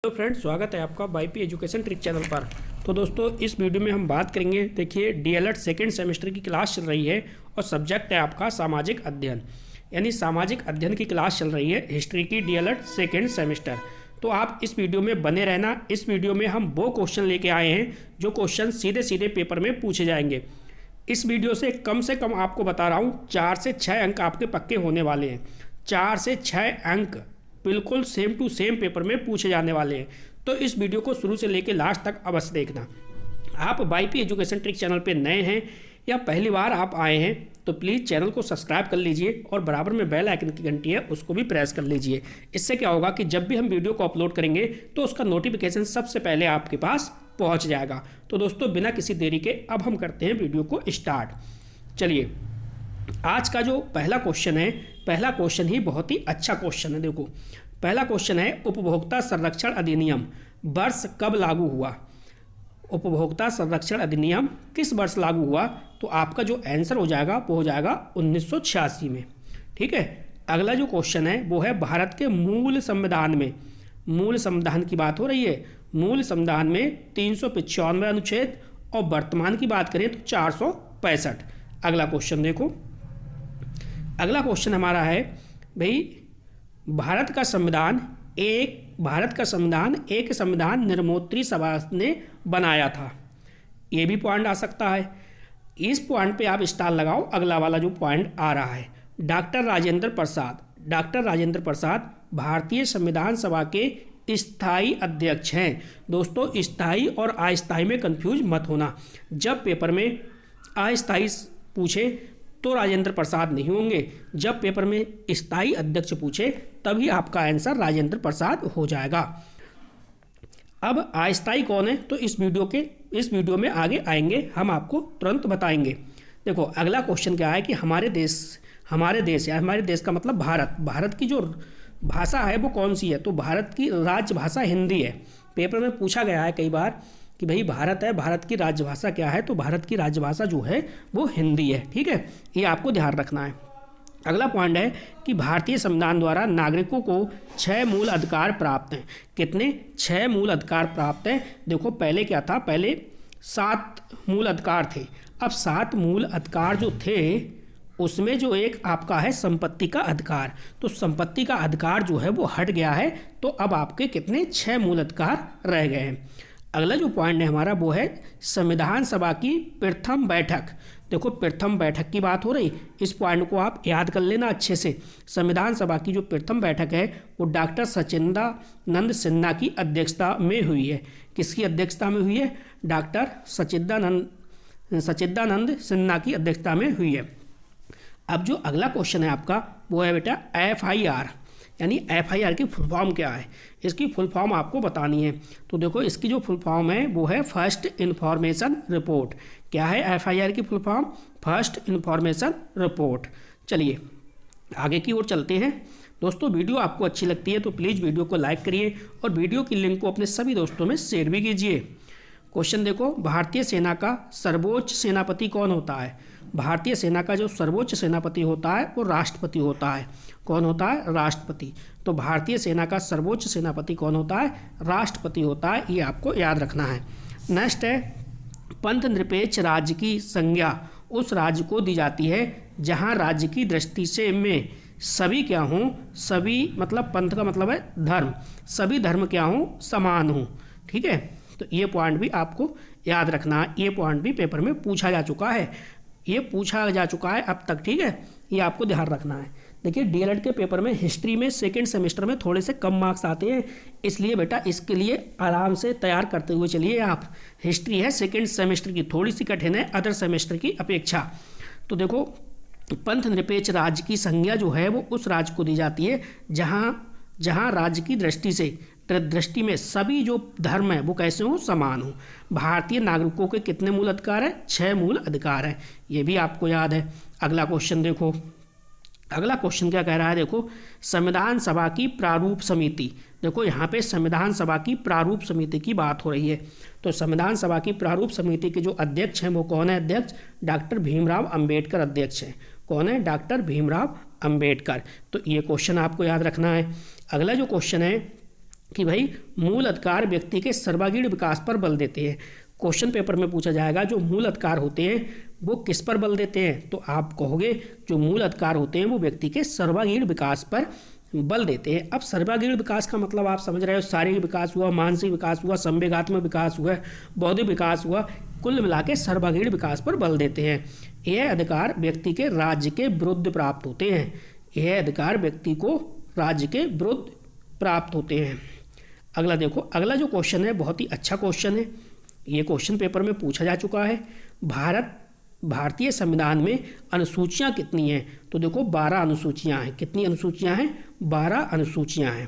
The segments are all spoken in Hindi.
तो फ्रेंड्स, स्वागत है आपका वाईपी एजुकेशन ट्रिक चैनल पर। तो दोस्तों, इस वीडियो में हम बात करेंगे। देखिए, डीएलएड सेकेंड सेमेस्टर की क्लास चल रही है और सब्जेक्ट है आपका सामाजिक अध्ययन, यानी सामाजिक अध्ययन की क्लास चल रही है हिस्ट्री की डीएलएड सेकेंड सेमेस्टर। तो आप इस वीडियो में बने रहना। इस वीडियो में हम वो क्वेश्चन लेके आए हैं जो क्वेश्चन सीधे सीधे पेपर में पूछे जाएंगे। इस वीडियो से कम आपको बता रहा हूँ 4 से 6 अंक आपके पक्के होने वाले हैं। 4 से 6 अंक बिल्कुल सेम टू सेम पेपर में पूछे जाने वाले हैं। तो इस वीडियो को शुरू से लेकर लास्ट तक अवश्य देखना। आप वाईपी एजुकेशन ट्रिक चैनल पे नए हैं या पहली बार आप आए हैं तो प्लीज़ चैनल को सब्सक्राइब कर लीजिए और बराबर में बेल आइकन की घंटी है उसको भी प्रेस कर लीजिए। इससे क्या होगा कि जब भी हम वीडियो को अपलोड करेंगे तो उसका नोटिफिकेशन सबसे पहले आपके पास पहुँच जाएगा। तो दोस्तों, बिना किसी देरी के अब हम करते हैं वीडियो को स्टार्ट। चलिए, आज का जो पहला क्वेश्चन है, पहला क्वेश्चन ही बहुत ही अच्छा क्वेश्चन है। देखो, पहला क्वेश्चन है, उपभोक्ता संरक्षण अधिनियम वर्ष कब लागू हुआ? उपभोक्ता संरक्षण अधिनियम किस वर्ष लागू हुआ? तो आपका जो आंसर हो जाएगा वो हो जाएगा 1986 में। ठीक है। अगला जो क्वेश्चन है वो है, भारत के मूल संविधान में, मूल संविधान की बात हो रही है, मूल संविधान में 395 अनुच्छेद और वर्तमान की बात करें तो 465। अगला क्वेश्चन देखो, अगला क्वेश्चन हमारा है भाई, भारत का संविधान एक संविधान निर्मोत्री सभा ने बनाया था। ये भी पॉइंट आ सकता है। इस पॉइंट पे आप स्टार लगाओ। अगला वाला जो पॉइंट आ रहा है, डॉक्टर राजेंद्र प्रसाद भारतीय संविधान सभा के स्थायी अध्यक्ष हैं। दोस्तों, स्थायी और अस्थायी में कंफ्यूज मत होना। जब पेपर में अस्थायी पूछे तो राजेंद्र प्रसाद नहीं होंगे, जब पेपर में स्थायी अध्यक्ष पूछे तभी आपका आंसर राजेंद्र प्रसाद हो जाएगा। अब अस्थायी कौन है तो इस वीडियो में आगे आएंगे, हम आपको तुरंत बताएंगे। देखो, अगला क्वेश्चन क्या है कि हमारे देश का मतलब भारत की जो भाषा है वो कौन सी है? तो भारत की राजभाषा हिंदी है। पेपर में पूछा गया है कई बार कि भाई भारत है, भारत की राजभाषा क्या है? तो भारत की राजभाषा जो है वो हिंदी है। ठीक है, ये आपको ध्यान रखना है। अगला पॉइंट है कि भारतीय संविधान द्वारा नागरिकों को 6 मूल अधिकार प्राप्त हैं। कितने? 6 मूल अधिकार प्राप्त हैं। देखो, पहले क्या था? पहले 7 मूल अधिकार थे। अब 7 मूल अधिकार जो थे उसमें जो एक आपका है संपत्ति का अधिकार, तो संपत्ति का अधिकार जो है वो हट गया है। तो अब आपके कितने? 6 मूल अधिकार रह गए हैं। अगला जो पॉइंट है हमारा वो है संविधान सभा की प्रथम बैठक। देखो, प्रथम बैठक की बात हो रही, इस पॉइंट को आप याद कर लेना अच्छे से। संविधान सभा की जो प्रथम बैठक है वो डॉक्टर सचिदानंद सिन्हा की अध्यक्षता में हुई है। किसकी अध्यक्षता में हुई है? डॉक्टर सचिदानंद सिन्हा की अध्यक्षता में हुई है। अब जो अगला क्वेश्चन है आपका वो है बेटा FIR, यानी FIR की फुल फॉर्म क्या है? इसकी फुल फॉर्म आपको बतानी है। तो देखो, इसकी जो फुल फॉर्म है वो है फर्स्ट इन्फॉर्मेशन रिपोर्ट। क्या है FIR की full form? First information report. चलिए आगे की ओर चलते हैं। दोस्तों, वीडियो आपको अच्छी लगती है तो प्लीज़ वीडियो को लाइक करिए और वीडियो की लिंक को अपने सभी दोस्तों में शेयर भी कीजिए। क्वेश्चन देखो, भारतीय सेना का सर्वोच्च सेनापति कौन होता है? भारतीय सेना का जो सर्वोच्च सेनापति होता है वो राष्ट्रपति होता है। कौन होता है? राष्ट्रपति। तो भारतीय सेना का सर्वोच्च सेनापति कौन होता है? राष्ट्रपति होता है। ये आपको याद रखना है। नेक्स्ट है, पंथ निरपेक्ष राज्य की संज्ञा उस राज्य को दी जाती है जहाँ राज्य की दृष्टि से में सभी क्या हों, सभी मतलब पंथ का मतलब है धर्म, सभी धर्म क्या हों, समान हों। ठीक है, तो ये पॉइंट भी आपको याद रखना है। ये पॉइंट भी पेपर में पूछा जा चुका है, अब तक। ठीक है, ये आपको ध्यान रखना है। देखिए, डीएलएड के पेपर में हिस्ट्री में सेकंड सेमेस्टर में थोड़े से कम मार्क्स आते हैं, इसलिए बेटा इसके लिए आराम से तैयार करते हुए चलिए आप। हिस्ट्री है सेकंड सेमेस्टर की, थोड़ी सी कठिन है अदर सेमेस्टर की अपेक्षा। तो देखो, पंथ निरपेक्ष राज्य की संज्ञा जो है वो उस राज्य को दी जाती है जहाँ राज्य की दृष्टि में सभी जो धर्म है वो कैसे हों, समान हों। भारतीय नागरिकों के कितने मूल अधिकार हैं? 6 मूल अधिकार हैं। ये भी आपको याद है। अगला क्वेश्चन देखो, अगला क्वेश्चन क्या कह रहा है? देखो, संविधान सभा की प्रारूप समिति। देखो, यहाँ पे संविधान सभा की प्रारूप समिति की बात हो रही है। तो संविधान सभा की प्रारूप समिति के जो अध्यक्ष हैं वो कौन है? अध्यक्ष डॉक्टर भीमराव अंबेडकर अध्यक्ष हैं। कौन है? डॉक्टर भीमराव अंबेडकर। तो ये क्वेश्चन आपको याद रखना है। अगला जो क्वेश्चन है कि भाई मूल अधिकार व्यक्ति के सर्वांगीण विकास पर बल देते हैं। क्वेश्चन पेपर में पूछा जाएगा जो मूल अधिकार होते हैं वो किस पर बल देते हैं, तो आप कहोगे जो मूल अधिकार होते हैं वो व्यक्ति के सर्वांगीण विकास पर बल देते हैं। अब सर्वांगीण विकास का मतलब आप समझ रहे हो, शारीरिक विकास हुआ, मानसिक विकास हुआ, संवेगात्मक विकास हुआ, बौद्धिक विकास हुआ, कुल मिला के सर्वांगीण विकास पर बल देते हैं। यह अधिकार व्यक्ति के राज्य के विरुद्ध प्राप्त होते हैं। यह अधिकार व्यक्ति को राज्य के विरुद्ध प्राप्त होते हैं। अगला देखो, अगला जो क्वेश्चन है बहुत ही अच्छा क्वेश्चन है। ये क्वेश्चन पेपर में पूछा जा चुका है। भारतीय संविधान में अनुसूचियाँ कितनी हैं, तो देखो 12 अनुसूचियाँ हैं। कितनी अनुसूचियाँ हैं? 12 अनुसूचियाँ हैं।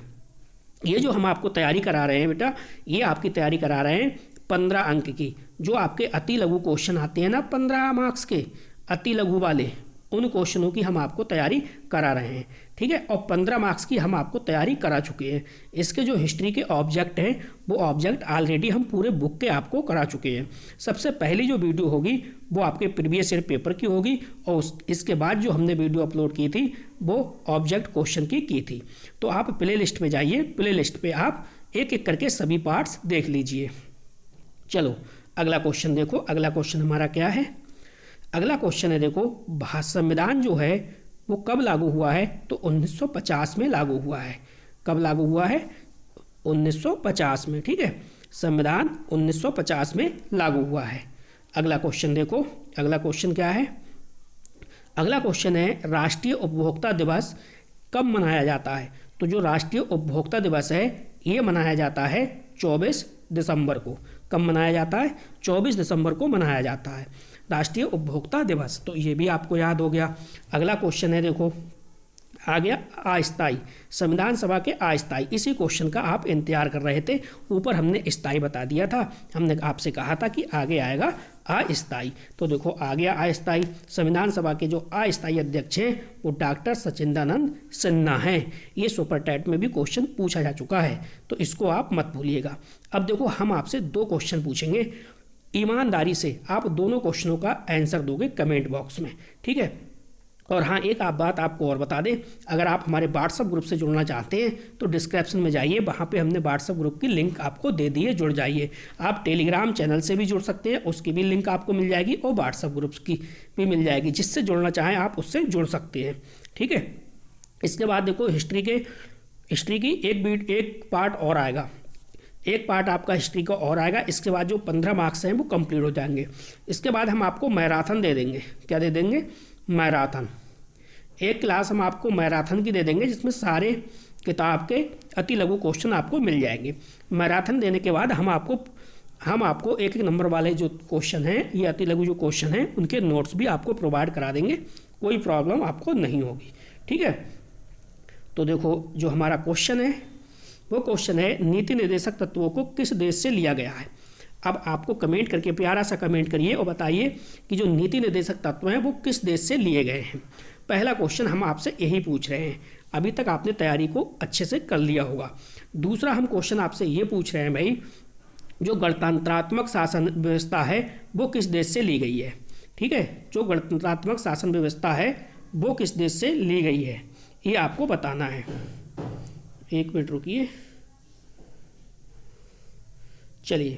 ये जो हम आपको तैयारी करा रहे हैं बेटा, ये आपकी तैयारी करा रहे हैं 15 अंक की। जो आपके अति लघु क्वेश्चन आते हैं ना 15 मार्क्स के, अति लघु वाले, उन क्वेश्चनों की हम आपको तैयारी करा रहे हैं, ठीक है। और 15 मार्क्स की हम आपको तैयारी करा चुके हैं। इसके जो हिस्ट्री के ऑब्जेक्ट हैं वो ऑब्जेक्ट ऑलरेडी हम पूरे बुक के आपको करा चुके हैं। सबसे पहली जो वीडियो होगी वो आपके प्रीवियस ईयर पेपर की होगी, और इसके बाद जो हमने वीडियो अपलोड की थी वो ऑब्जेक्ट क्वेश्चन की थी। तो आप प्ले लिस्ट में जाइए, प्ले लिस्ट पर आप एक एक करके सभी पार्ट्स देख लीजिए। चलो अगला क्वेश्चन देखो। अगला क्वेश्चन हमारा क्या है? अगला क्वेश्चन है देखो, संविधान जो है वो कब लागू हुआ है, तो 1950 में लागू हुआ है। कब लागू हुआ है? 1950 में, ठीक है। संविधान 1950 में लागू हुआ है। अगला क्वेश्चन देखो, अगला क्वेश्चन क्या है? अगला क्वेश्चन है राष्ट्रीय उपभोक्ता दिवस कब मनाया जाता है, तो जो राष्ट्रीय उपभोक्ता दिवस है ये मनाया जाता है 24 दिसंबर को। कब मनाया जाता है? 24 दिसंबर को मनाया जाता है राष्ट्रीय उपभोक्ता दिवस। तो ये भी आपको याद हो गया। अगला क्वेश्चन है देखो, आ गया अस्थायी, संविधान सभा के अस्थायी। इसी क्वेश्चन का आप इंतजार कर रहे थे। ऊपर हमने स्थायी बता दिया था, हमने आपसे कहा था कि आगे आएगा अस्थायी। तो देखो आ गया अस्थायी। संविधान सभा के जो अस्थायी अध्यक्ष हैं वो डॉक्टर सचिदानंद सिन्हा हैं। ये सुपर टेट में भी क्वेश्चन पूछा जा चुका है, तो इसको आप मत भूलिएगा। अब देखो हम आपसे 2 क्वेश्चन पूछेंगे, ईमानदारी से आप दोनों क्वेश्चनों का आंसर दोगे कमेंट बॉक्स में, ठीक है। और हाँ, एक आप बात आपको और बता दें, अगर आप हमारे व्हाट्सअप ग्रुप से जुड़ना चाहते हैं तो डिस्क्रिप्शन में जाइए, वहाँ पे हमने व्हाट्सअप ग्रुप की लिंक आपको दे दी है, जुड़ जाइए। आप टेलीग्राम चैनल से भी जुड़ सकते हैं, उसकी भी लिंक आपको मिल जाएगी, और व्हाट्सअप ग्रुप की भी मिल जाएगी। जिससे जुड़ना चाहें आप उससे जुड़ सकते हैं, ठीक है। इसके बाद देखो हिस्ट्री की एक पार्ट और आएगा, एक पार्ट आपका हिस्ट्री का और आएगा। इसके बाद जो 15 मार्क्स हैं वो कंप्लीट हो जाएंगे। इसके बाद हम आपको मैराथन दे देंगे। क्या दे देंगे? मैराथन। एक क्लास हम आपको मैराथन की दे देंगे जिसमें सारे किताब के अति लघु क्वेश्चन आपको मिल जाएंगे। मैराथन देने के बाद हम आपको एक नंबर वाले जो क्वेश्चन हैं, ये अति लघु जो क्वेश्चन हैं, उनके नोट्स भी आपको प्रोवाइड करा देंगे। कोई प्रॉब्लम आपको नहीं होगी, ठीक है। तो देखो जो हमारा क्वेश्चन है वो क्वेश्चन है, नीति निर्देशक तत्वों को किस देश से लिया गया है। अब आपको कमेंट करके प्यारा सा कमेंट करिए और बताइए कि जो नीति निर्देशक तत्व हैं वो किस देश से लिए गए हैं। पहला क्वेश्चन हम आपसे यही पूछ रहे हैं। अभी तक आपने तैयारी को अच्छे से कर लिया होगा। दूसरा हम क्वेश्चन आपसे ये पूछ रहे हैं भाई, जो गणतंत्रात्मक शासन व्यवस्था है वो किस देश से ली गई है, ठीक है। जो गणतंत्रात्मक शासन व्यवस्था है वो किस देश से ली गई है, ये आपको बताना है। एक मिनट रुकिए। चलिए,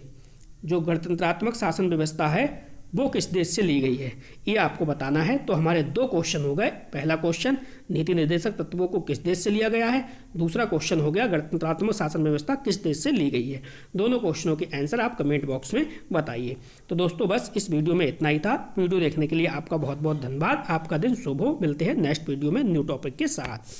जो गणतंत्रात्मक शासन व्यवस्था है वो किस देश से ली गई है, ये आपको बताना है। तो हमारे 2 क्वेश्चन हो गए। पहला क्वेश्चन, नीति निर्देशक तत्वों को किस देश से लिया गया है। दूसरा क्वेश्चन हो गया, गणतंत्रात्मक शासन व्यवस्था किस देश से ली गई है। दोनों क्वेश्चनों के आंसर आप कमेंट बॉक्स में बताइए। तो दोस्तों बस इस वीडियो में इतना ही था। वीडियो देखने के लिए आपका बहुत बहुत धन्यवाद। आपका दिन शुभ हो। मिलते हैं नेक्स्ट वीडियो में न्यू टॉपिक के साथ।